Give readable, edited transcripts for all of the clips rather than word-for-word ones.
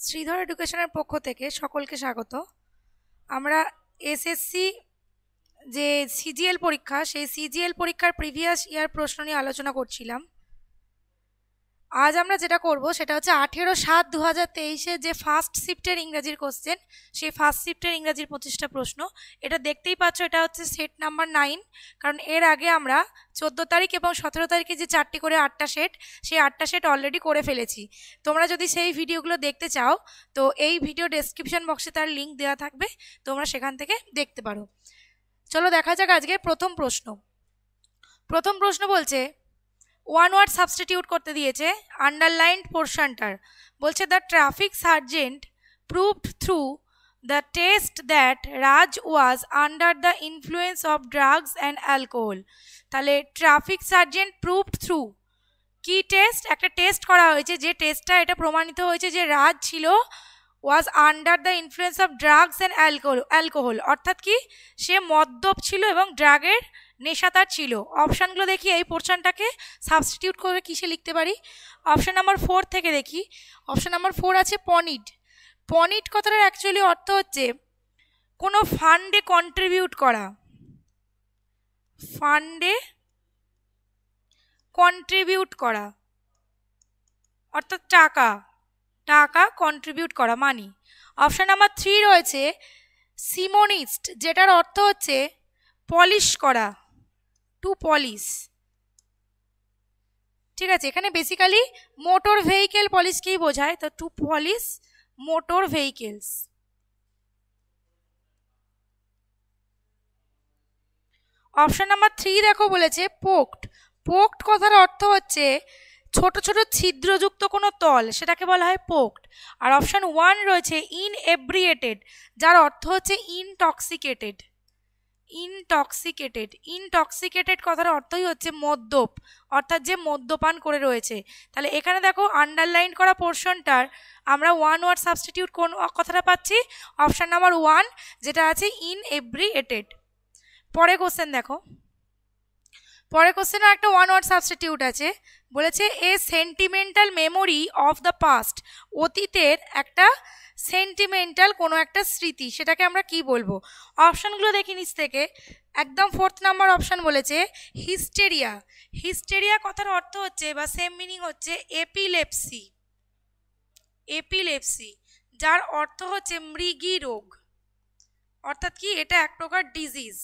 শ্রীধর এডুকেশনের পক্ষ থেকে সকলকে স্বাগত। আমরা এসএসসি যে সিজিএল পরীক্ষা, সেই সিজিএল পরীক্ষার প্রিভিয়াস ইয়ার প্রশ্ন নিয়ে আলোচনা করছিলাম। আজ আমরা যেটা করব সেটা হচ্ছে 18/7/2023 যে ফার্স্ট শিফটের ইংরাজির কোশ্চেন, সেই ফার্স্ট শিফটের ইংরাজির 25টা প্রশ্ন। এটা দেখতেই পাচ্ছ, এটা হচ্ছে সেট নাম্বার 9, কারণ এর আগে আমরা 14 তারিখ এবং 17 তারিখে যে 4টি করে 8টা সেট, সেই 8টা সেট অলরেডি করে ফেলেছি। তোমরা যদি সেই ভিডিওগুলো দেখতে চাও তো এই ভিডিও ডেসক্রিপশন বক্সে তার লিঙ্ক দেওয়া থাকবে, তোমরা সেখান থেকে দেখতে পারো। চলো দেখা যাক আজকে প্রথম প্রশ্ন। প্রথম প্রশ্ন বলছে ওয়ান ওয়ার্ড সাবস্টিটিউট করতে দিয়েছে আন্ডারলাইন্ড পোর্শনটার। বলছে the traffic sergeant proved through the test that Raj was under the influence of drugs and alcohol. তাহলে ট্রাফিক সার্জেন্ট প্রুভড থ্রু কি টেস্ট? একটা টেস্ট করা হয়েছে, যে টেস্টটা এটা প্রমাণিত হয়েছে যে রাজ ছিল was under the influence of drugs and alcohol, অর্থাৎ কি সে মদ্যপ ছিল এবং ড্রাগের নেশা তার ছিল। অপশানগুলো দেখি, এই পোর্শনটাকে সাবস্টিটিউট করে কিসে লিখতে পারি। অপশান নাম্বার 4 থেকে দেখি। অপশান নাম্বার 4 আছে পনিট। পনিট কথাটার অ্যাকচুয়ালি অর্থ হচ্ছে কোনো ফান্ডে কন্ট্রিবিউট করা, ফান্ডে কন্ট্রিবিউট করা অর্থাৎ টাকা টাকা কন্ট্রিবিউট করা, মানি। অপশান নাম্বার 3 রয়েছে সিমোনিস্ট, যেটার অর্থ হচ্ছে পলিশ করা, টু পলিশ। ঠিক আছে, এখানে বেসিক্যালি মোটর ভেহিকেল পলিশকেই বোঝায়, তো টু পলিশ মোটর ভেহিকেলস। অপশান নাম্বার 3 দেখো বলেছে পোক্ট। পোক্ট কথার অর্থ হচ্ছে ছোট ছোট ছিদ্রযুক্ত কোনো তল, সেটাকে বলা হয় পোক্ট। আর অপশান 1 রয়েছে ইনএব্রিয়েটেড, যার অর্থ হচ্ছে ইনটক্সিকেটেড। ইনটক্সিকেটেড ইনটক্সিকেটেড কথার অর্থই হচ্ছে মদ্যপ, অর্থাৎ যে মদ্যপান করে রয়েছে। তাহলে এখানে দেখো আন্ডারলাইন করা পোর্শনটার আমরা ওয়ান ওয়ার্ড সাবস্টিটিউট কোন কথাটা পাচ্ছি? অপশান নাম্বার 1, যেটা আছে ইনএব্রিয়েটেড। পরে কোশ্চেন দেখো, পরে কোশ্চেনে একটা ওয়ান ওয়ার্ড সাবস্টিটিউট আছে। বলেছে a sentimental memory of the past, অতীতের একটা সেন্টিমেন্টাল কোনো একটা স্মৃতি, সেটাকে আমরা কি বলবো? অপশানগুলো দেখি নিচ থেকে। একদম 4th নাম্বার অপশান বলেছে হিস্টেরিয়া। হিস্টেরিয়া কথার অর্থ হচ্ছে বা সেম মিনিং হচ্ছে এপিলেপসি। এপিলেপসি, যার অর্থ হচ্ছে মৃগী রোগ, অর্থাৎ কি এটা এক প্রকার ডিজিজ,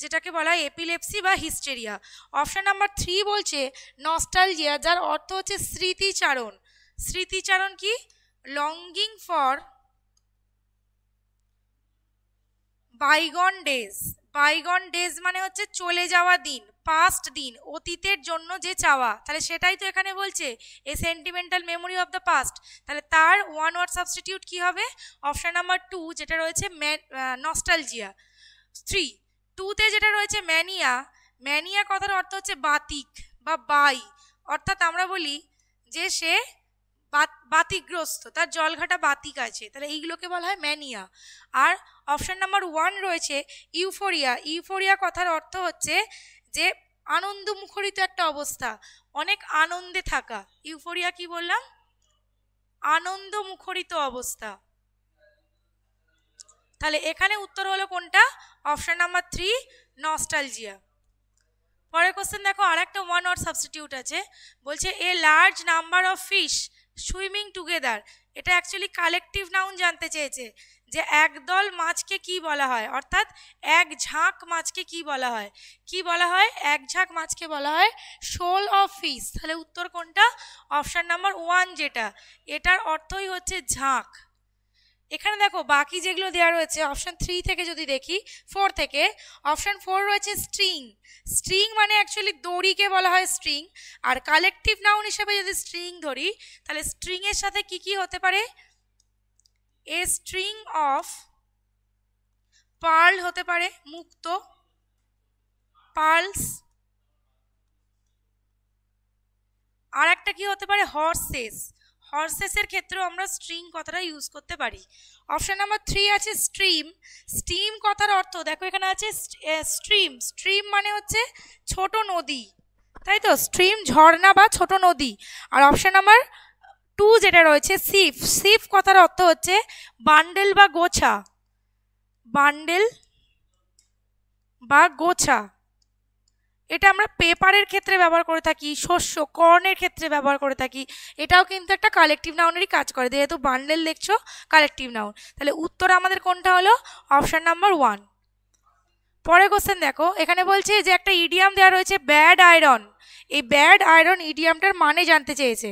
যেটাকে বলা হয় এপিলেপসি বা হিস্টেরিয়া। অপশান নাম্বার 3 বলছে নস্টালজিয়া, যার অর্থ হচ্ছে স্মৃতিচারণ। স্মৃতিচারণ কি? Longing for bygone days. Bygone days মানে হচ্ছে চলে যাওয়া দিন, পাস্ট দিন, অতীতের জন্য যে চাওয়া। তাহলে সেটাই তো এখানে বলছে a sentimental memory of the past. তাহলে তার ওয়ান ওয়ার্ড সাবস্টিটিউট কি হবে? অপশান নাম্বার 2, যেটা রয়েছে নস্টালজিয়া। 3 2তে যেটা রয়েছে ম্যানিয়া। ম্যানিয়া কথার অর্থ হচ্ছে বাতিক বা বাই, অর্থাৎ আমরা বলি যে সে বাতিগ্রস্ত, তার জলঘাটা বাতিক আছে, তাহলে এইগুলোকে বলা হয় ম্যানিয়া। আর অপশান নাম্বার 1 রয়েছে ইউফোরিয়া। ইউফোরিয়া কথার অর্থ হচ্ছে যে আনন্দ মুখরিত একটা অবস্থা, অনেক আনন্দে থাকা। ইউফোরিয়া কি বললাম? আনন্দ মুখরিত অবস্থা। তাহলে এখানে উত্তর হলো কোনটা? Option number 3, nostalgia. পরের কোশ্চেন দেখো, আর একটা ওয়ান ওয়ার্ড সাবস্টিটিউট আছে। বলছে a large number of fish swimming together. এটা অ্যাকচুয়ালি কালেকটিভ নাউন জানতে চেয়েছে, যে একদল মাছকে কি বলা হয়, অর্থাৎ এক ঝাঁক মাছকে কি বলা হয়? কি বলা হয়? এক ঝাঁক মাছকে বলা হয় শোল অফ ফিশ। তাহলে উত্তর কোনটা? অপশান নাম্বার 1, যেটা এটার অর্থই হচ্ছে ঝাঁক। এখানে দেখো বাকি যেগুলো দেওয়া রয়েছে অপশান 3 থেকে যদি দেখি, 4 থেকে অপশান 4 রয়েছে স্ট্রিং। স্ট্রিং মানে অ্যাকচুয়ালি দড়িকে বলা হয় স্ট্রিং। আর কালেকটিভ নাউন হিসেবে যদি স্ট্রিং ধরি, তাহলে স্ট্রিংয়ের সাথে কি কি হতে পারে? এ স্ট্রিং অফ পার্ল হতে পারে, মুক্ত, পার্লস। আর একটা কি হতে পারে? হর্সেস। হর্সেসের ক্ষেত্রেও আমরা স্ট্রিং কথাটা ইউজ করতে পারি। অপশান নাম্বার 3 আছে স্ট্রিম। স্ট্রিম কথার অর্থ দেখো এখানে আছে স্ট্রিম। স্ট্রিম মানে হচ্ছে ছোট নদী, তাই তো? স্ট্রিম ঝর্ণা বা ছোট নদী। আর অপশান নাম্বার টু যেটা রয়েছে সিফ, সিফ কথার অর্থ হচ্ছে বান্ডেল বা গোছা, বান্ডেল বা গোছা। এটা আমরা পেপারের ক্ষেত্রে ব্যবহার করে থাকি, শস্য কর্নের ক্ষেত্রে ব্যবহার করে থাকি। এটাও কিন্তু একটা কালেকটিভ নাউনেরই কাজ করে, যেহেতু বান্ডেল দেখছো কালেকটিভ নাউন। তাহলে উত্তর আমাদের কোনটা হলো? Option number 1। পরে কোশ্চেন দেখো, এখানে বলছে যে একটা ইডিয়াম দেওয়া রয়েছে ব্যাড আয়রন। এই ব্যাড আয়রন ইডিয়ামটার মানে জানতে চেয়েছে।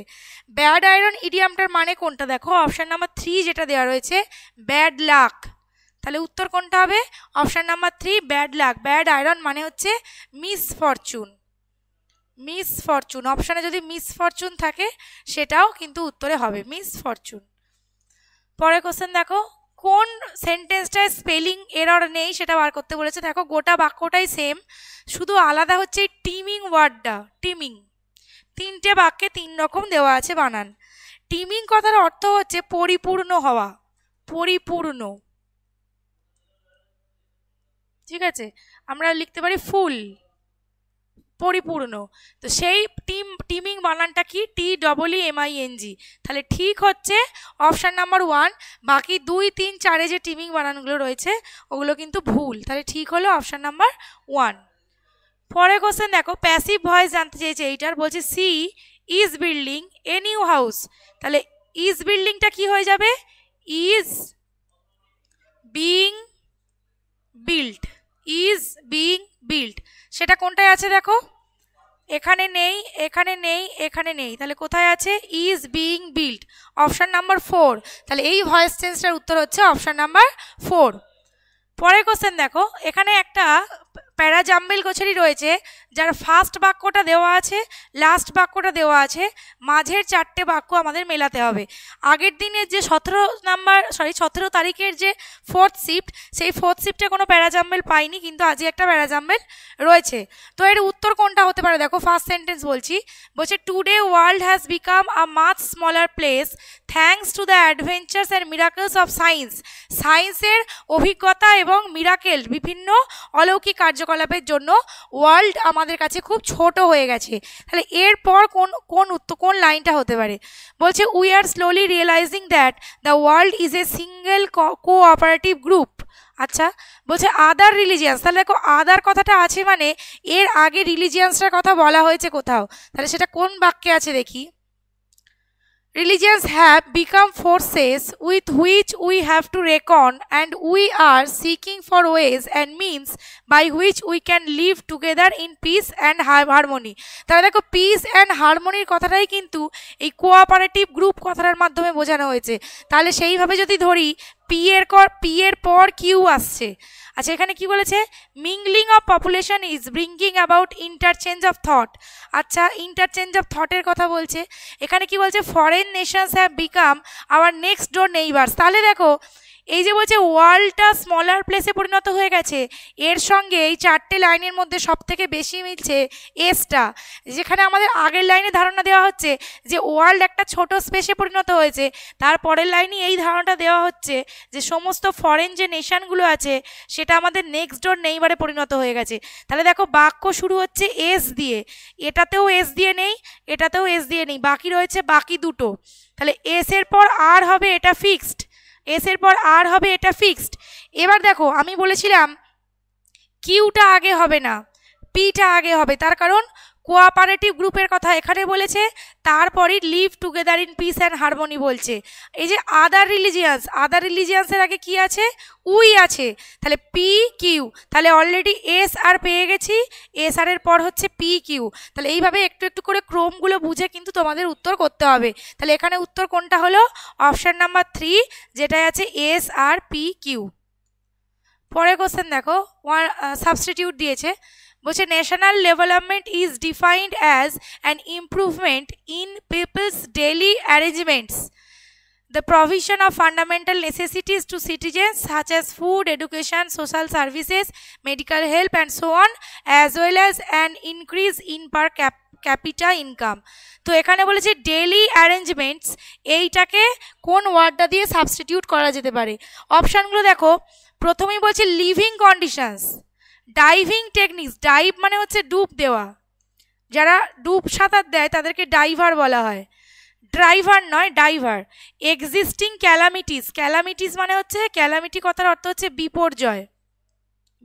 ব্যাড আয়রন ইডিয়ামটার মানে কোনটা? দেখো অপশন নাম্বার 3 যেটা দেওয়া রয়েছে ব্যাড লাক। তাহলে উত্তর কোনটা হবে? Option number 3 bad luck. Bad iron মানে হচ্ছে মিসফরচুন, মিসফরচুন। অপশানে যদি মিসফরচুন থাকে সেটাও কিন্তু উত্তরে হবে মিসফরচুন। পরে কোশ্চেন দেখো, কোন সেন্টেন্সটায় স্পেলিং এরর নেই সেটা বার করতে বলেছে। দেখো গোটা বাক্যটাই সেম, শুধু আলাদা হচ্ছে এই টিমিং ওয়ার্ডটা। টিমিং 3টে বাক্যে 3 রকম দেওয়া আছে বানান। টিমিং কথার অর্থ হচ্ছে পরিপূর্ণ হওয়া, পরিপূর্ণ, ঠিক আছে? আমরা লিখতে পারি ফুল, পরিপূর্ণ। তো সেই টিমিং বানানটা কি? TEEMING। তাহলে ঠিক হচ্ছে অপশান নাম্বার 1। বাকি 2, 3, 4 যে টিমিং বানানগুলো রয়েছে ওগুলো কিন্তু ভুল। তাহলে ঠিক হলো অপশান নাম্বার 1। পরে কোশ্চেন দেখো, প্যাসিভ ভয়েস জানতে চেয়েছে এইটার। বলছে she is building a new house. তাহলে ইজ বিল্ডিংটা কি হয়ে যাবে? Is being build, is being build. সেটা কোনটায় আছে দেখো? এখানে নেই, এখানে নেই, এখানে নেই। তাহলে কোথায় আছে? Is being build, option number 4। তাহলে এই ভয়েস চেঞ্জটার উত্তর হচ্ছে অপশান নাম্বার 4। পরের কোশ্চেন দেখো, এখানে একটা প্যারাজাম্বেল গোছারি রয়েছে যার ফার্স্ট বাক্যটা দেওয়া আছে, লাস্ট বাক্যটা দেওয়া আছে, মাঝের 4টে বাক্য আমাদের মেলাতে হবে। আগের দিনের যে 17 তারিখের যে 4th শিফট, সেই 4th শিফটে কোনো প্যারাজাম্বেল পাইনি, কিন্তু আজকে একটা প্যারাজাম্বেল রয়েছে। তো এর উত্তর কোনটা হতে পারে? দেখো ফার্স্ট সেন্টেন্স বলছে today world has become a much smaller place thanks to the adventures and miracles of science. সায়েন্সের অভিজ্ঞতা এবং মিরাকেল, বিভিন্ন অলৌকিক কার্যকলাপের জন্য ওয়ার্ল্ড আমাদের কাছে খুব ছোট হয়ে গেছে। তাহলে এরপর কোন লাইনটা হতে পারে? বলছে we are slowly realising that the world is a single cooperative group. আচ্ছা, বলছে আদার রিলিজিয়ান্স। তাহলে দেখো আদার কথাটা আছে মানে এর আগে রিলিজিয়ান্সটার কথা বলা হয়েছে কোথাও। তাহলে সেটা কোন বাক্যে আছে দেখি। Religions have become forces with which we have to reckon, and we are seeking for ways and means by which we can live together in peace and harmony. তাহলে দেখো পিস অ্যান্ড হারমোনির কথাটাই কিন্তু এই কোঅপারেটিভ গ্রুপ কথাটার মাধ্যমে বোঝানো হয়েছে। তাহলে সেইভাবে যদি ধরি পি এর পর কিউ আসছে। আচ্ছা, এখানে কি বলেছে? Mingling of population is bringing about interchange of thought. আচ্ছা, ইন্টারচেঞ্জ অফ থটের কথা বলছে। এখানে কি বলছে? Foreign Nations have become hour next door neighbours. তাহলে দেখো এই যে বলছে ওয়ার্ল্ডটা স্মলার প্লেসে পরিণত হয়ে গেছে, এর সঙ্গে এই 4টে লাইনের মধ্যে সব থেকে বেশি মিলছে এসটা। যেখানে আমাদের আগের লাইনে ধারণা দেওয়া হচ্ছে যে ওয়ার্ল্ড একটা ছোট স্পেসে পরিণত হয়েছে, তার পরের লাইনে এই ধারণাটা দেওয়া হচ্ছে যে সমস্ত ফরেন যে নেশনগুলো আছে সেটা আমাদের নেক্সট ডোর নেইবারে পরিণত হয়ে গেছে। তাহলে দেখো বাক্য শুরু হচ্ছে এস দিয়ে, এটাতেও এস দিয়ে নেই, এটাতেও এস দিয়ে নেই, বাকি রয়েছে বাকি দুটো। তাহলে এস এর পর আর হবে, এটা ফিক্সড। এস এর পর আর হবে, এটা ফিক্সড। এবার দেখো আমি বলেছিলাম কিউটা আগে হবে না, পিটা আগে হবে। তার কারণ কোঅপারেটিভ গ্রুপের কথা এখানে বলেছে, তারপরে live together in peace and harmony বলছে। এই যে আদার রিলিজিয়ান্সের আগে কি আছে? উই আছে। তাহলে পি কিউ, তাহলে অলরেডি এস আর পেয়ে গেছি, এস আর এর পর হচ্ছে পি কিউ। তাহলে এইভাবে একটু একটু করে ক্রমগুলো বুঝে কিন্তু তোমাদের উত্তর করতে হবে। তাহলে এখানে উত্তর কোনটা হলো? অপশান নাম্বার 3, যেটাই আছে এস আর পি কিউ। পরের কোশ্চেন দেখো, সাবস্টিটিউট দিয়েছে। বলছে national development is defined as an improvement in people's daily arrangements, the provision of fundamental necessities to citizens such as food, education, social services, medical help and so on, as well as an increase in per capita income. তো এখানে বলেছে daily arrangements, এইটাকে কোন ওয়ার্ডটা দিয়ে substitute করা যেতে পারে? অপশানগুলো দেখো। প্রথমেই বলছে living conditions, diving techniques. Dive মানে হচ্ছে ডুব দেওয়া, যারা ডুব সাঁতার দেয় তাদেরকে ডাইভার বলা হয়। ড্রাইভার নয়, ডাইভার। এক্সিস্টিং ক্যালামিটিস, ক্যালামিটিস মানে হচ্ছে, ক্যালামিটি কথার অর্থ হচ্ছে বিপর্যয়,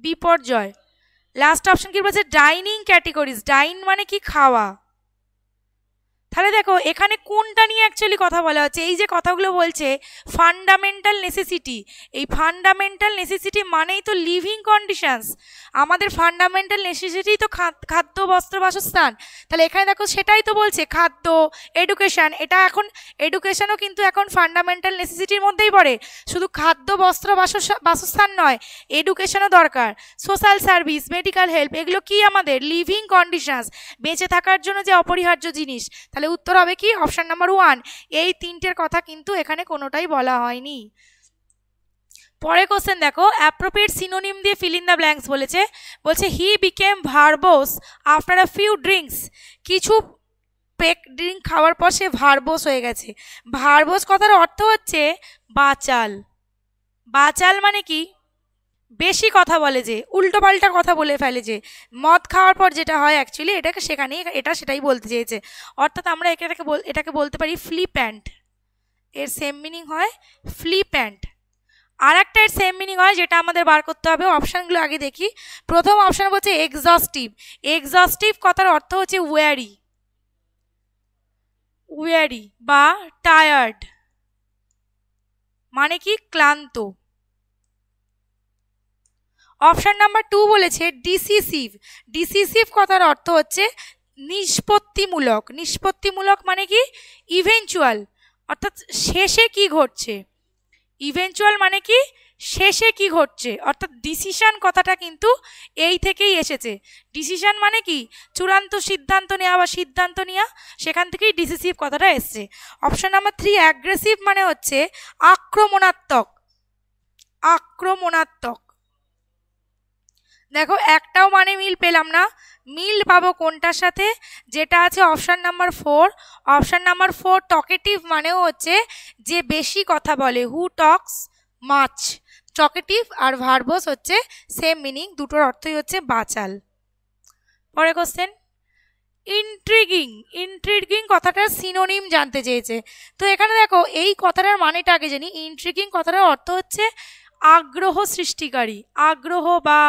বিপর্যয়। লাস্ট অপশন কি বলছে, ডাইনিং ক্যাটেগরিজ, ডাইন মানে কি, খাওয়া। তাহলে দেখো এখানে কোনটা নিয়ে অ্যাকচুয়ালি কথা বলা হচ্ছে, এই যে কথাগুলো বলছে ফান্ডামেন্টাল নেসেসিটি, এই ফান্ডামেন্টাল নেসেসিটি মানেই তো লিভিং কন্ডিশনস, আমাদের ফান্ডামেন্টাল নেসেসিটি তো খাদ্য, বস্ত্র, বাসস্থান। তাহলে এখানে দেখো সেটাই তো বলছে, খাদ্য, এডুকেশন, এটা এখন এডুকেশনও কিন্তু এখন ফান্ডামেন্টাল নেসেসিটির মধ্যেই পড়ে, শুধু খাদ্য, বস্ত্র, বাসস্থান নয়, এডুকেশনও দরকার, সোশ্যাল সার্ভিস, মেডিকেল হেল্প, এগুলো কি আমাদের লিভিং কন্ডিশনস, বেঁচে থাকার জন্য যে অপরিহার্য জিনিস। তাহলে উত্তর হবে কি, অপশন নাম্বার 1। এই তিনটের কথা কিন্তু এখানে কোনোটাই বলা হয়নি। পরে কোশ্চেন দেখো, অ্যাপ্রোপ্রিয়েট সিনোনিম দিয়ে ফিল ইন দ্য ব্ল্যাঙ্কস বলেছে। বলছে he became verbose after a few drinks, কিছু পেক ড্রিঙ্ক খাওয়ার পর সে ভার্বোস হয়ে গেছে। ভার্বোস কথার অর্থ হচ্ছে বাচাল। বাচাল মানে কি, বেশি কথা বলে, যে উল্টোপাল্টা কথা বলে ফেলে, যে মদ খাওয়ার পর যেটা হয় অ্যাকচুয়ালি, এটাকে সেখানেই এটা সেটাই বলতে চেয়েছে। অর্থাৎ আমরা এটাকে বলতে পারি ফ্লিপ্যান্ট, এর সেম মিনিং হয় ফ্লিপ্যান্ট। আর একটা এর সেম মিনিং হয়, যেটা আমাদের বার করতে হবে। অপশানগুলো আগে দেখি। প্রথম অপশান বলছে এক্সস্টিভ, এক্সস্টিভ কথার অর্থ হচ্ছে ওয়ারি, ওয়ারি বা টায়ার্ড, মানে কি ক্লান্ত। অপশান নাম্বার 2 বলেছে ডিসিসিভ, ডিসিসিভ কথার অর্থ হচ্ছে নিষ্পত্তিমূলক, নিষ্পত্তিমূলক মানে কি ইভেঞ্চুয়াল, অর্থাৎ শেষে কি ঘটছে, ইভেঞ্চুয়াল মানে কি শেষে কি ঘটছে, অর্থাৎ ডিসিশন কথাটা কিন্তু এই থেকেই এসেছে। ডিসিশন মানে কি চূড়ান্ত সিদ্ধান্ত নেওয়া বা সিদ্ধান্ত নেওয়া, সেখান থেকেই ডিসিসিভ কথাটা এসছে। অপশন নাম্বার 3 অ্যাগ্রেসিভ মানে হচ্ছে আক্রমণাত্মক, আক্রমণাত্মক। দেখো একটাও মানে মিল পেলাম না, মিল পাবো কোনটার সাথে, যেটা আছে option number 4। Option number 4 talkative মানেও হচ্ছে যে বেশি কথা বলে, হু টক্স মাচ। টকেটিভ আর ভার্বোস হচ্ছে সেম মিনিং, দুটোর অর্থই হচ্ছে বাচাল। পরে কোশ্চেন, ইন্ট্রিগিং, ইন্ট্রিগিং কথাটার সিনোনিম জানতে চেয়েছে। তো এখানে দেখো এই কথাটার মানেটা আগে জানি। ইন্ট্রিগিং কথাটার অর্থ হচ্ছে আগ্রহ সৃষ্টিকারী, আগ্রহ বা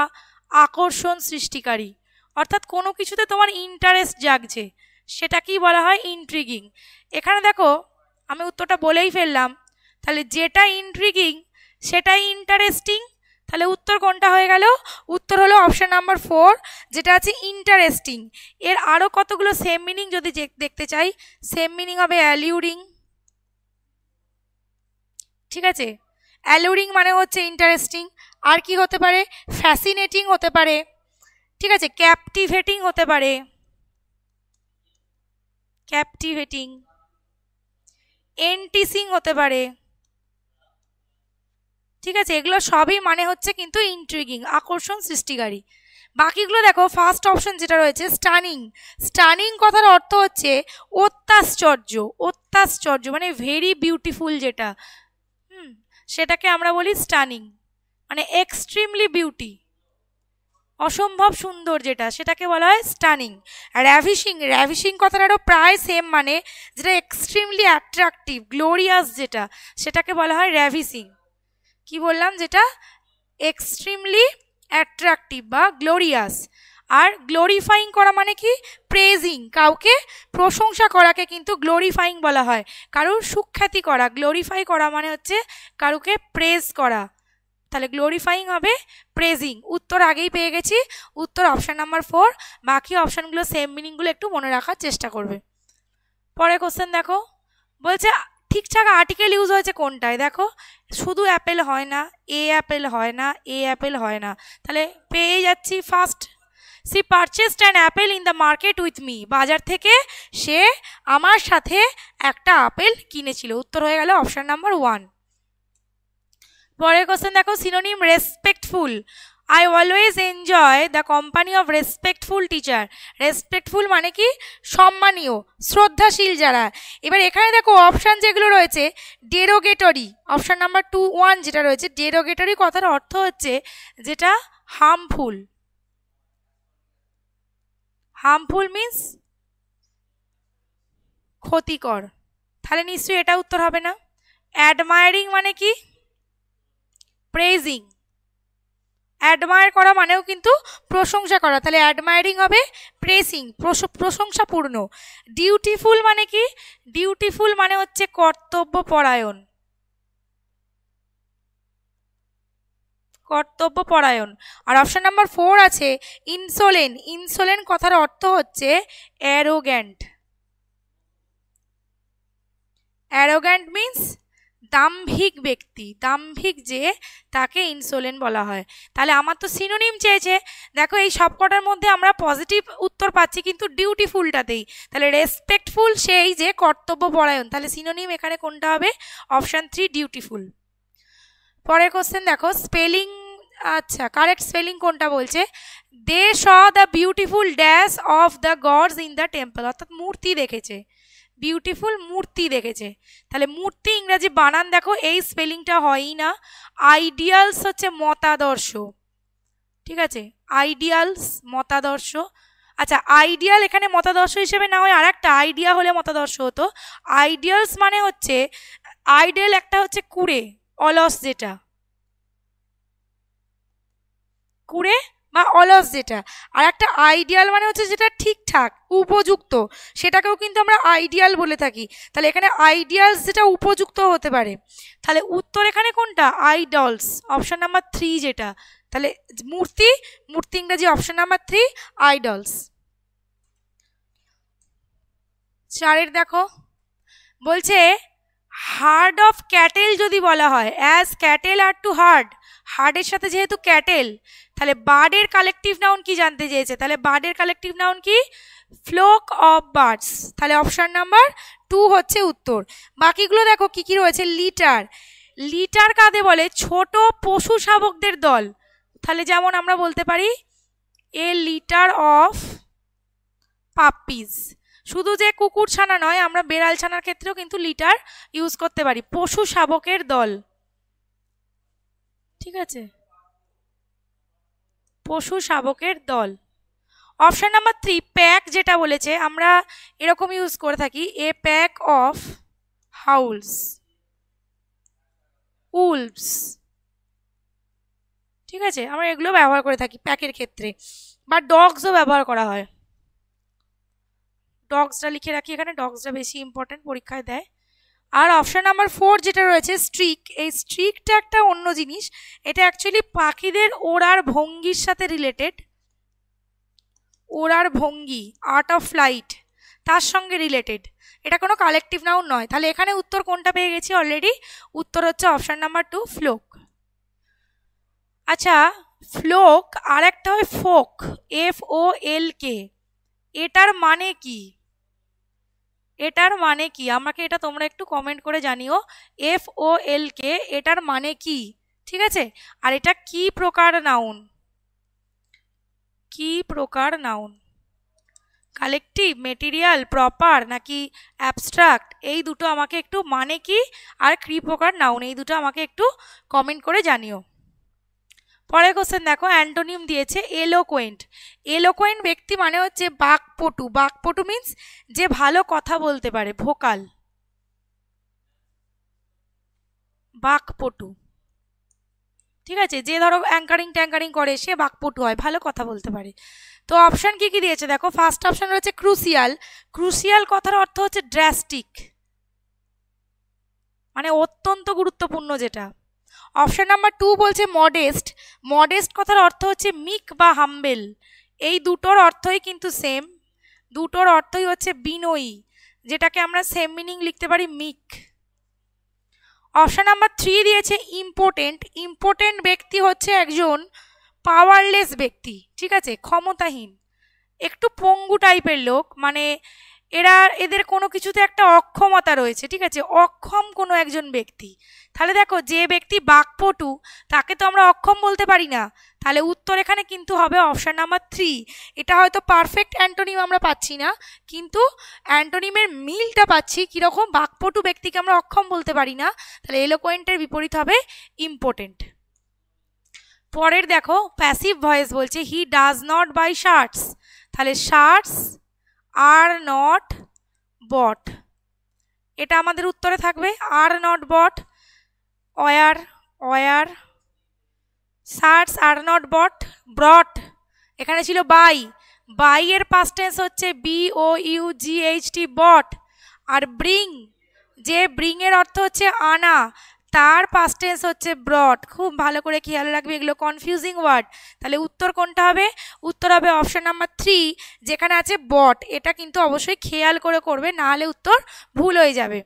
আকর্ষণ সৃষ্টিকারী, অর্থাৎ কোনো কিছুতে তোমার ইন্টারেস্ট জাগছে, সেটাকেই বলা হয় ইন্ট্রিগিং। এখানে দেখো আমি উত্তরটা বলেই ফেললাম, তাহলে যেটা ইন্ট্রিগিং সেটাই ইন্টারেস্টিং। তাহলে উত্তর কোনটা হয়ে গেল, উত্তর হলো অপশন নাম্বার 4, যেটা আছে ইন্টারেস্টিং। এর আরও কতগুলো সেম মিনিং যদি দেখতে চাই, সেম মিনিং হবে অ্যালিউরিং, ঠিক আছে, অ্যালুরিং মানে হচ্ছে ইন্টারেস্টিং। আর কি হতে পারে, ফ্যাসিনেটিং হতে পারে, ঠিক আছে, ক্যাপটিভেটিং হতে পারে, ক্যাপটিভেটিং, এন্টিসিং হতে পারে, ঠিক আছে, এগুলো সবই মানে হচ্ছে কিন্তু ইন্ট্রিগিং, আকর্ষণ সৃষ্টিকারী। বাকিগুলো দেখো, ফার্স্ট অপশন যেটা রয়েছে স্টানিং, স্টানিং কথার অর্থ হচ্ছে অত্যাশ্চর্য, অত্যাশ্চর্য মানে ভেরি বিউটিফুল, যেটা সেটাকে আমরা বলি স্টানিং, মানে এক্সট্রিমলি বিউটি, অসম্ভব সুন্দর যেটা, সেটাকে বলা হয় স্টানিং। র্যাভিশিং, র্যাভিশিং কথাটারও প্রায় সেম মানে, যেটা এক্সট্রিমলি অ্যাট্রাকটিভ, গ্লোরিয়াস যেটা, সেটাকে বলা হয় র্যাভিশিং। কি বললাম, যেটা এক্সট্রিমলি অ্যাট্রাকটিভ বা গ্লোরিয়াস। আর গ্লোরিফাইং করা মানে কি প্রেজিং, কাউকে প্রশংসা করাকে কিন্তু গ্লোরিফাইং বলা হয়, কারোর সুখ্যাতি করা। গ্লোরিফাই করা মানে হচ্ছে কারুকে প্রেজ করা, তাহলে গ্লোরিফাইং হবে প্রেজিং। উত্তর আগেই পেয়ে গেছি, উত্তর অপশান নাম্বার 4। বাকি অপশানগুলো সেম মিনিংগুলো একটু মনে রাখার চেষ্টা করবে। পরে কোশ্চেন দেখো, বলছে ঠিকঠাক আর্টিকেল ইউজ হয়েছে কোনটায়, দেখো শুধু অ্যাপেল হয় না, এ অ্যাপেল হয় না, এ অ্যাপেল হয় না, তাহলে পেয়ে যাচ্ছি first, she purchased an apple in the market with me, বাজার থেকে সে আমার সাথে একটা আপেল কিনেছিল। উত্তর হয়ে গেল অপশান নাম্বার 1। পরের কোশ্চেন দেখো, synonym respectful, I always enjoy the company of respectful teacher. Respectful মানে কি সম্মানীয়, শ্রদ্ধাশীল যারা। এবার এখানে দেখো অপশান যেগুলো রয়েছে, ডেরোগেটরি, অপশান নাম্বার 1 যেটা রয়েছে, ডেরোগেটরি কথার অর্থ হচ্ছে যেটা হার্মফুল, হার্মফুল মিন্স ক্ষতিকর, তাহলে নিশ্চয়ই এটা উত্তর হবে না। অ্যাডমায়ারিং মানে কি? প্রেজিং। অ্যাডমায়ার করা মানেও কিন্তু প্রশংসা করা, তাহলে অ্যাডমায়ারিং হবে প্রেসিং, প্রশংসাপূর্ণ। ডিউটিফুল মানে কি? ডিউটিফুল মানে হচ্ছে কর্তব্যপরায়ণ, কর্তব্যপরায়ণ। আর অপশন নাম্বার 4 আছে ইনসোলেন্ট। ইনসোলেন্ট কথার অর্থ হচ্ছে অ্যারোগ্যান্ট। অ্যারোগ্যান্ট মিন্স দাম্ভিক ব্যক্তি, দাম্ভিক যে, তাকে ইনসোলেন্ট বলা হয়। তাহলে আমার তো সিনোনিম চেয়েছে, দেখো এই সবকটার মধ্যে আমরা পজিটিভ উত্তর পাচ্ছি কিন্তু ডিউটিফুলটাতেই। তাহলে রেসপেক্টফুল সেই যে কর্তব্যপরায়ণ, তাহলে সিনোনিম এখানে কোনটা হবে? Option 3 dutiful. পরের কোশ্চেন দেখো, স্পেলিং, আচ্ছা কারেক্ট স্পেলিং কোনটা বলছে? They saw the beautiful dash of the gods in the temple, অর্থাৎ মূর্তি দেখেছে, বিউটিফুল মূর্তি দেখেছে। তাহলে মূর্তি ইংরাজি বানান দেখো, এই স্পেলিংটা হয়ই না। আইডিয়ালস হচ্ছে মতাদর্শ, ঠিক আছে, আইডিয়ালস মতাদর্শ। আচ্ছা আইডিয়াল এখানে মতাদর্শ হিসেবে না হয় আর একটা আইডিয়া হলে মতাদর্শ হতো। আইডিয়ালস মানে হচ্ছে, আইডিয়াল একটা হচ্ছে কুড়ে, অলস যেটা, কুড়ে বা অলস যেটা, আর একটা আইডিয়াল মানে হচ্ছে যেটা ঠিকঠাক উপযুক্ত, সেটাকেও কিন্তু আমরা আইডিয়াল বলে থাকি। তাহলে এখানে আইডিয়ালস যেটা উপযুক্ত হতে পারে, তাহলে উত্তর এখানে কোনটা? আইডলস, অপশন নাম্বার 3 যেটা। তাহলে মূর্তি, মূর্তি ইংরেজি অপশন নাম্বার 3 আইডলস। 4 দেখো বলছে হার্ড অফ ক্যাটেল যদি বলা হয়, অ্যাজ ক্যাটেল আর টু হার্ড, হার্ডের সাথে যেহেতু ক্যাটেল, তাহলে বার্ডের কালেকটিভ নাউন কি জানতে চেয়েছে? তাহলে বার্ডের কালেকটিভ নাউন কি? Flock of birds. তাহলে অপশন নাম্বার 2 হচ্ছে উত্তর। বাকিগুলো দেখো কি কি রয়েছে। লিটার, লিটার কাদের বলে? ছোট পশু শাবকদের দল। তাহলে যেমন আমরা বলতে পারি এ লিটার অফ পাপ্পিজ। শুধু যে কুকুর ছানা নয়, আমরা বেড়াল ছানার ক্ষেত্রেও কিন্তু লিটার ইউজ করতে পারি, পশু শাবকের দল, ঠিক আছে, পশু শাবকের দল। অপশন নাম্বার 3 প্যাক যেটা বলেছে, আমরা এরকম ইউজ করে থাকি, a pack of Howl's, Wolves, ঠিক আছে, আমরা এগুলো ব্যবহার করে থাকি প্যাকের ক্ষেত্রে। বা ডগসও ব্যবহার করা হয়, ডগসটা লিখে রাখি এখানে, ডগসটা বেশি ইম্পর্টেন্ট, পরীক্ষায় দেয়। আর অপশন নাম্বার 4 যেটা রয়েছে স্ট্রিক, এই স্ট্রিকটা একটা অন্য জিনিস, এটা অ্যাকচুয়ালি পাখিদের ওড়ার ভঙ্গির সাথে রিলেটেড, ওড়ার ভঙ্গি, আর্ট অফ ফ্লাইট, তার সঙ্গে রিলেটেড, এটা কোনো কালেকটিভ নাউন নয়। তাহলে এখানে উত্তর কোনটা পেয়ে গেছি অলরেডি? উত্তর হচ্ছে অপশন নাম্বার 2 ফ্লোক। আচ্ছা ফ্লোক আর একটা হয় ফোক, FOLK, এটার মানে কি? এটার মানে কি আমাকে এটা তোমরা একটু কমেন্ট করে জানিও। FOLK এটার মানে কি? ঠিক আছে, আর এটা কি প্রকার নাউন? কি প্রকার নাউন? কালেকটিভ, মেটেরিয়াল, প্রপার নাকি অ্যাবস্ট্রাক্ট? এই দুটো আমাকে একটু, মানে কি আর কি প্রকার নাউন, এই দুটো আমাকে একটু কমেন্ট করে জানিও। পরের কোশ্চেন দেখো, অ্যান্টোনিম দিয়েছে এলোকোয়েন্ট। এলোকোয়েন্ট ব্যক্তি মানে হচ্ছে বাকপটু। বাকপটু মিন্স যে ভালো কথা বলতে পারে, ভোকাল, বাকপটু, ঠিক আছে, যে ধরো অ্যাঙ্কারিং ট্যাঙ্কারিং করে সে বাকপটু হয়, ভালো কথা বলতে পারে। তো অপশন কি কি দিয়েছে দেখো, ফার্স্ট অপশন রয়েছে ক্রুশিয়াল। ক্রুশিয়াল কথার অর্থ হচ্ছে ড্রাস্টিক, মানে অত্যন্ত গুরুত্বপূর্ণ যেটা। অপশন নাম্বার 2 বলছে মডেস্ট। মডেস্ট কথার অর্থ হচ্ছে মিক বা হাম্বেল, এই দুটোর অর্থই কিন্তু সেম, দুটোর অর্থই হচ্ছে বিনয়ী, যেটাকে আমরা সেম মিনিং লিখতে পারি মিক। অপশন নাম্বার 3 দিয়েছে ইম্পোর্টেন্ট। ইম্পোর্টেন্ট ব্যক্তি হচ্ছে একজন পাওয়ারলেস ব্যক্তি, ঠিক আছে, ক্ষমতাহীন, একটু পঙ্গু টাইপের লোক, মানে এদের কোনো কিছুতে একটা অক্ষমতা রয়েছে, ঠিক আছে, অক্ষম কোনো একজন ব্যক্তি। তাহলে দেখো যে ব্যক্তি বাকপটু তাকে তো আমরা অক্ষম বলতে পারি না, তাহলে উত্তর এখানে কিন্তু হবে অপশন নাম্বার 3। এটা হয়তো পারফেক্ট অ্যান্টোনিম আমরা পাচ্ছি না, কিন্তু অ্যান্টোনিমের মিলটা পাচ্ছি কীরকম, বাকপটু ব্যক্তিকে আমরা অক্ষম বলতে পারি না, তাহলে এলোকোয়েন্টের বিপরীত হবে ইম্পোর্টেন্ট। পরের দেখো প্যাসিভ ভয়েস বলছে he does not buy shirts, তাহলে শার্টস আর নট বট, এটা আমাদের উত্তরে থাকবে। Are not bought, were were, search are not bought, brought, এখানে ছিল বাই, বাই এর পাস্ট টেন্স হচ্ছে BOUGHT বট। আর ব্রিং, যে ব্রিং এর অর্থ হচ্ছে আনা, তার পাস্ট টেন্স হচ্ছে ব্রট। খুব ভালো করে খেয়াল রাখবে, এগুলো কনফিউজিং ওয়ার্ড। তাহলে উত্তর কোনটা হবে? উত্তর হবে অপশন নাম্বার 3, যেখানে আছে বট। এটা কিন্তু অবশ্যই খেয়াল করে করবে, না হলে উত্তর ভুল হয়ে যাবে।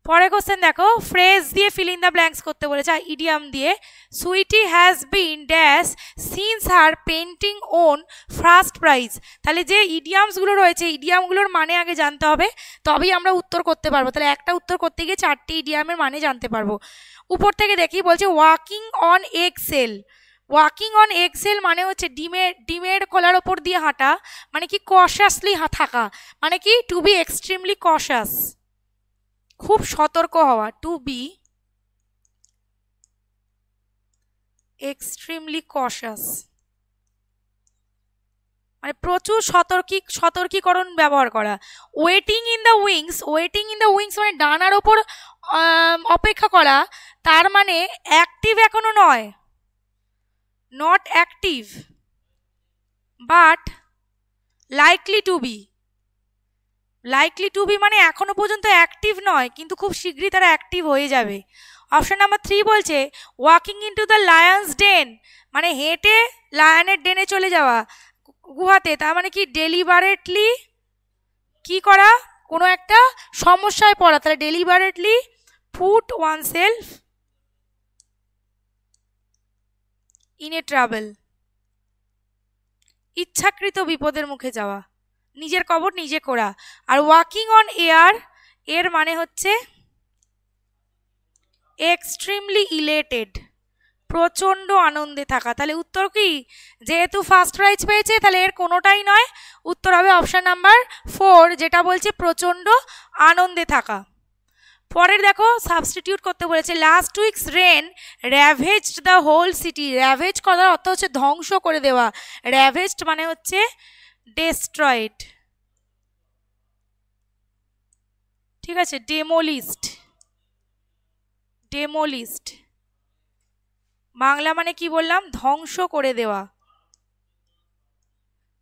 পরের কোশ্চেন দেখো, ফ্রেজ দিয়ে ফিল ইন দ্য ব্ল্যাঙ্কস করতে বলেছে, ইডিয়াম দিয়ে। Sweety has been dash since her painting won first prize. তাহলে যে ইডিয়ামসগুলো রয়েছে, ইডিয়ামগুলোর মানে আগে জানতে হবে, তবেই আমরা উত্তর করতে পারবো। তাহলে একটা উত্তর করতে গিয়ে 4টি ইডিয়ামের মানে জানতে পারবো। উপর থেকে দেখি, বলছে ওয়াকিং অন এগসেল। ওয়াকিং অন এগসেল মানে হচ্ছে ডিমের খোলার ওপর দিয়ে হাঁটা, মানে কি কশাসলি থাকা, মানে কি টু বি এক্সট্রিমলি কশাস, খুব সতর্ক হওয়া, টু বি এক্সট্রিমলি কশাস, মানে প্রচুর সতর্কীকরণ ব্যবহার করা। Waiting in the wings, waiting in the wings মানে ডানার ওপর অপেক্ষা করা, তার মানে অ্যাক্টিভ এখনো নয়, not active but likely to be. Likely to be মানে এখনো পর্যন্ত অ্যাক্টিভ নয়, কিন্তু খুব শীঘ্রই তারা অ্যাক্টিভ হয়ে যাবে। অপশন নাম্বার 3 বলছে ওয়াকিং ইনটু দ্য লায়ন্স ডেন, মানে হেঁটে লায়নের ডেনে চলে যাওয়া, গুহাতে, তার মানে কি ডেলিবারেটলি কি করা, কোনো একটা সমস্যায় পড়া। তাহলে deliberately put oneself in a travel, ইচ্ছাকৃত বিপদের মুখে যাওয়া, নিজের কবর নিজে করা। আর ওয়াকিং অন এয়ার এর মানে হচ্ছে এক্সট্রিমলি ইলেটেড, প্রচণ্ড আনন্দে থাকা। তাহলে উত্তর কি? যেহেতু ফার্স্ট প্রাইজ পেয়েছে, তাহলে এর কোনোটাই নয়, উত্তর হবে অপশন নাম্বার 4, যেটা বলছে প্রচণ্ড আনন্দে থাকা। পরের দেখো, সাবস্টিটিউট করতে বলেছে, last week's rain ravaged the whole city. Ravage করার অর্থ হচ্ছে ধ্বংস করে দেওয়া, র্যাভেজড মানে হচ্ছে ডেস্ট্রয়েড, ঠিক আছে, ডেমোলিস্ট, ডেমোলিস্ট বাংলা মানে কি বললাম? ধ্বংস করে দেওয়া।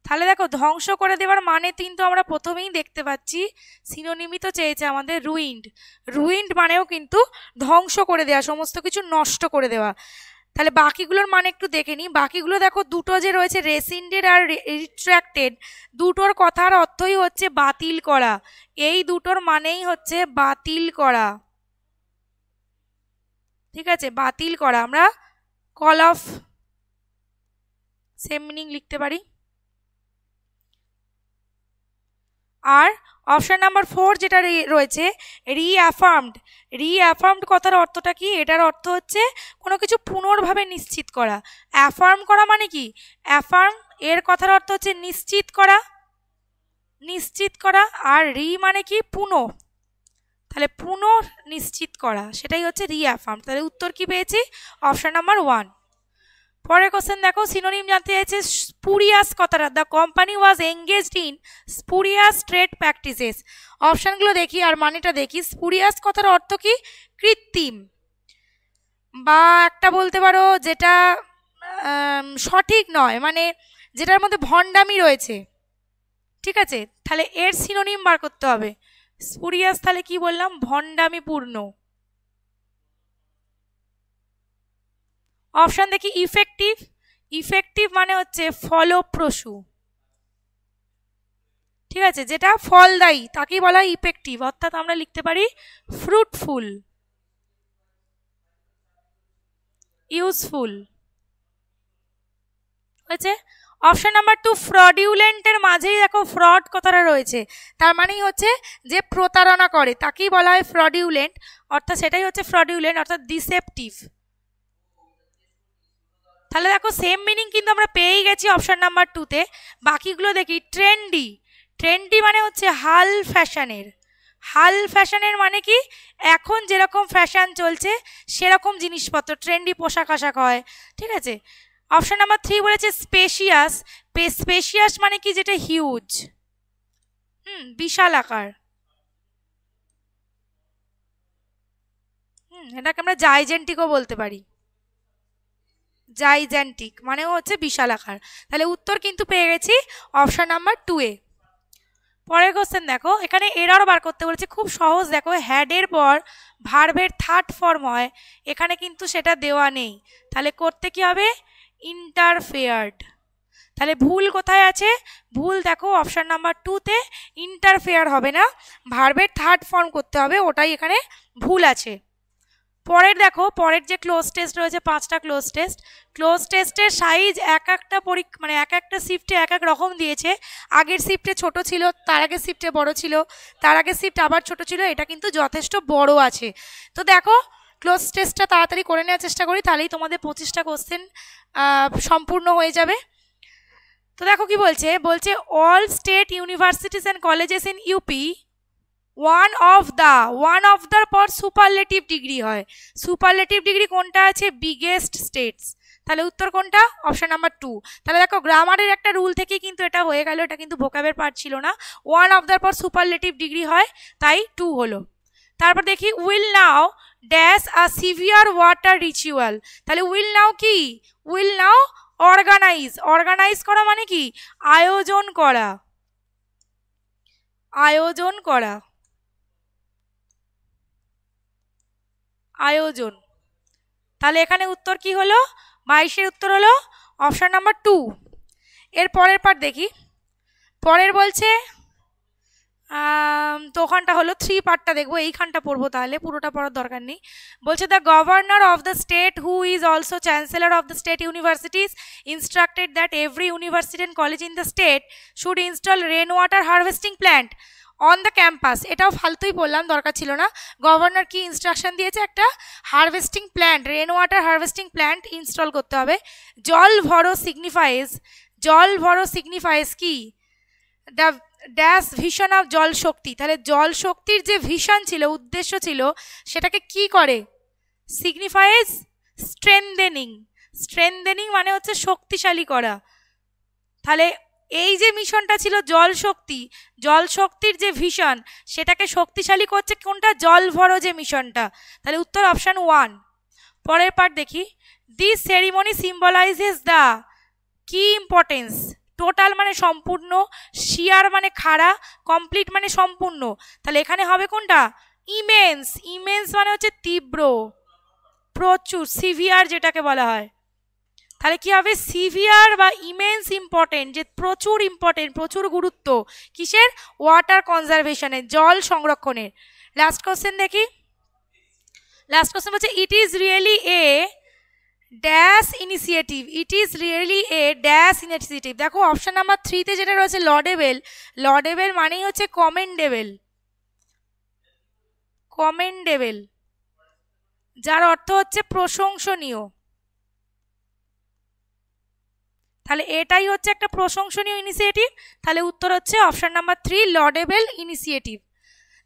তাহলে দেখো, ধ্বংস করে দেওয়ার মানে কিন্তু আমরা প্রথমেই দেখতে পাচ্ছি, সিনোনিমই তো চেয়েছে আমাদের, রুইন্ড। রুইন্ড মানেও কিন্তু ধ্বংস করে দেওয়া, সমস্ত কিছু নষ্ট করে দেওয়া। তাহলে বাকিগুলোর মানে একটু দেখে নিই। বাকিগুলো দেখো, দুটো যে রয়েছে, রেসিন্ডেড আর রিট্র্যাক্টেড, দুটোর কথার অর্থই হচ্ছে বাতিল করা। এই দুটোর মানেই হচ্ছে বাতিল করা, ঠিক আছে, বাতিল করা। আমরা কল অফ সেম মিনিং লিখতে পারি। আর অপশন নাম্বার 4 যেটা রয়েছে, রিঅ্যাফার্মড। রিঅ্যাফার্মড কথার অর্থটা কি? এটার অর্থ হচ্ছে কোনো কিছু পুনর্ভাবে নিশ্চিত করা। অ্যাফার্ম করা মানে কি? অ্যাফার্ম এর কথার অর্থ হচ্ছে নিশ্চিত করা, নিশ্চিত করা। আর মানে কি? পুনঃ, তাহলে পুনঃ নিশ্চিত করা, সেটাই হচ্ছে রিঅ্যাফার্ম। তাহলে উত্তর কি পেয়েছি? Option number 1। পরের কোশ্চেন দেখো, সিনোনিম জানতে চাইছে স্পুরিয়াস কথাটা। The company was engaged in spurious trade practices. অপশানগুলো দেখি আর মানেটা দেখি। স্পুরিয়াস কথার অর্থ কি? কৃত্রিম, বা একটা বলতে পারো যেটা সঠিক নয়, মানে যেটার মধ্যে ভণ্ডামি রয়েছে, ঠিক আছে। তাহলে এর সিনোনিম বার করতে হবে। স্পুরিয়াস তাহলে কি বললাম? ভণ্ডামিপূর্ণ। অপশন দেখি, ইফেক্টিভ। ইফেক্টিভ মানে হচ্ছে ফলপ্রসূ, ঠিক আছে, যেটা ফলদায়ী তাকেই বলা হয় ইফেক্টিভ। অর্থাৎ আমরা লিখতে পারি ফ্রুটফুল, ইউজফুল, হয়েছে। অপশন নাম্বার 2, ফ্রডিউলেন্টের মাঝেই দেখো ফ্রড কথাটা রয়েছে, তার মানেই হচ্ছে যে প্রতারণা করে, তাকেই বলা হয় ফ্রডিউলেন্ট। অর্থাৎ সেটাই হচ্ছে ফ্রডিউলেন্ট, অর্থাৎ ডিসেপটিভ। তাহলে দেখো, সেম মিনিং কিন্তু আমরা পেয়েই গেছি অপশন নাম্বার 2-তে। বাকিগুলো দেখি। ট্রেন্ডি। ট্রেন্ডি মানে হচ্ছে হাল ফ্যাশনের। হাল ফ্যাশনের মানে কি? এখন যেরকম ফ্যাশন চলছে সেরকম জিনিসপত্র, ট্রেন্ডি পোশাক আশাক হয়, ঠিক আছে। অপশন নাম্বার 3 বলেছে স্পেশিয়াস। স্পেশিয়াস মানে কি? যেটা হিউজ, বিশাল আকার। এটাকে আমরা জাইজেন্টিকও বলতে পারি, জাইজেন্টিক মানেও হচ্ছে বিশাল আকার। তাহলে উত্তর কিন্তু পেয়ে গেছি অপশন নাম্বার 2 এ। পরের কোশ্চেন দেখো, এখানে এরর বার করতে বলেছে, খুব সহজ। দেখো হ্যাডের পর ভার্বের থার্ড ফর্ম হয়, এখানে কিন্তু সেটা দেওয়া নেই, তাহলে করতে কি হবে, ইন্টারফেয়ার্ড। তাহলে ভুল কোথায় আছে, ভুল দেখো অপশন নাম্বার 2-তে ইন্টারফেয়ার হবে না, ভার্বের থার্ড ফর্ম করতে হবে, ওটাই এখানে ভুল আছে। পরের দেখো, পরের যে ক্লোজ টেস্ট রয়েছে 5টা ক্লোজ টেস্ট, ক্লোজ টেস্টের সাইজ এক একটা মানে এক একটা শিফটে এক এক রকম দিয়েছে। আগের শিফটে ছোট ছিল, তার আগের শিফটে বড় ছিল, তার আগের শিফট আবার ছোট ছিল, এটা কিন্তু যথেষ্ট বড় আছে। তো দেখো ক্লোজ টেস্টটা তাড়াতাড়ি করে নেওয়ার চেষ্টা করি, তাহলেই তোমাদের 25টা কোশ্চেন সম্পূর্ণ হয়ে যাবে। তো দেখো কি বলছে, বলছে all state universities and colleges in UP one of the পর সুপারলেটিভ ডিগ্রি হয়। সুপারলেটিভ ডিগ্রি কোনটা আছে, বিগেস্ট স্টেটস। তাহলে উত্তর কোনটা, অপশন নাম্বার 2। তাহলে দেখো গ্রামারের একটা রুল থেকে কিন্তু এটা হয়ে গেল, এটা কিন্তু ভোকাবের পার্ট ছিল না। ওয়ান অফ দ্য পর সুপারলেটিভ ডিগ্রি হয়, তাই 2 হলো। তারপর দেখি will now dash a severe water ritual. তাহলে উইল নাও কি, উইল নাও অর্গানাইজ। অর্গানাইজ করা মানে কি, আয়োজন করা, আয়োজন করা, আয়োজন। তাহলে এখানে উত্তর কি হলো, 22-এর উত্তর হলো অপশন নাম্বার 2। এর পরের পার্ট দেখি, পরের বলছে তো ওখানটা হলো 3 পার্টটা দেখবো, এইখানটা পড়বো, তাহলে পুরোটা পড়ার দরকার নেই। বলছে the governor of the state who is also chancellor of the state universities instructed that every university and college in the state should install rain water harvesting plant on the campus. এটাও ফালতুই বললাম, দরকার ছিল না। Governor কি instruction দিয়েছে, একটা harvesting plant, rain water harvesting plant install করতে হবে। জল ভরো সিগনিফাইজ, জল ভরো সিগনিফাইজ কি, the dash vision of Jal Shakti. তাহলে জল শক্তির যে ভিশন ছিল, উদ্দেশ্য ছিল, সেটাকে কি করে, সিগনিফাইজ স্ট্রেনদেনিং। স্ট্রেনদেনিং মানে হচ্ছে শক্তিশালী করা। তাহলে এই যে মিশনটা ছিল জল শক্তি, জল শক্তির যে ভিশন, সেটাকে শক্তিশালী করছে কোনটা, জল ভরো যে মিশনটা। তাহলে উত্তর অপশন 1। পরের পার্ট দেখি, দিস সেরিমনি সিম্বলাইজেস দ্য কি ইম্পর্টেন্স। টোটাল মানে সম্পূর্ণ, শিয়ার মানে খাড়া, কমপ্লিট মানে সম্পূর্ণ। তাহলে এখানে হবে কোনটা, ইমেন্স। ইমেন্স মানে হচ্ছে তীব্র, প্রচুর, সিভিয়ার যেটাকে বলা হয়। তাহলে কি হবে, সিভিয়ার বা ইমেন্স ইম্পর্টেন্ট, যে প্রচুর ইম্পর্টেন্ট, প্রচুর গুরুত্ব কিসের, ওয়াটার কনজারভেশনের, জল সংরক্ষণের। লাস্ট কোশ্চেন দেখি, লাস্ট কোশ্চেন বলছে it is really a dash initiative. It is really a dash initiative. দেখো অপশন নাম্বার 3-তে যেটা রয়েছে লডেবল, লডেবল মানেই হচ্ছে কমেন্ডেবল, কমেন্ডেবল, যার অর্থ হচ্ছে প্রশংসনীয়। তাহলে এটাই হচ্ছে একটা প্রশংসনীয় ইনিশিয়েটিভ। তাহলে উত্তর হচ্ছে অপশন নাম্বার 3, লডেবল ইনিশিয়েটিভ।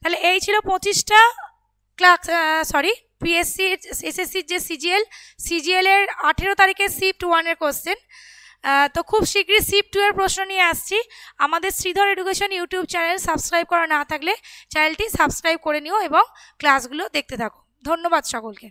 তাহলে এই ছিল 25টা ক্লাস, পিএসসি এসএসসির যে সিজিএল এর 18 তারিখে শিফট 1-এর কোশ্চেন। তো খুব শীঘ্রই শিফট 2-এর প্রশ্ন নিয়ে আসছি। আমাদের Sridhar education YouTube channel subscribe করা না থাকলে চ্যানেলটি সাবস্ক্রাইব করে নিও এবং ক্লাসগুলো দেখতে থাকো। ধন্যবাদ সকলকে।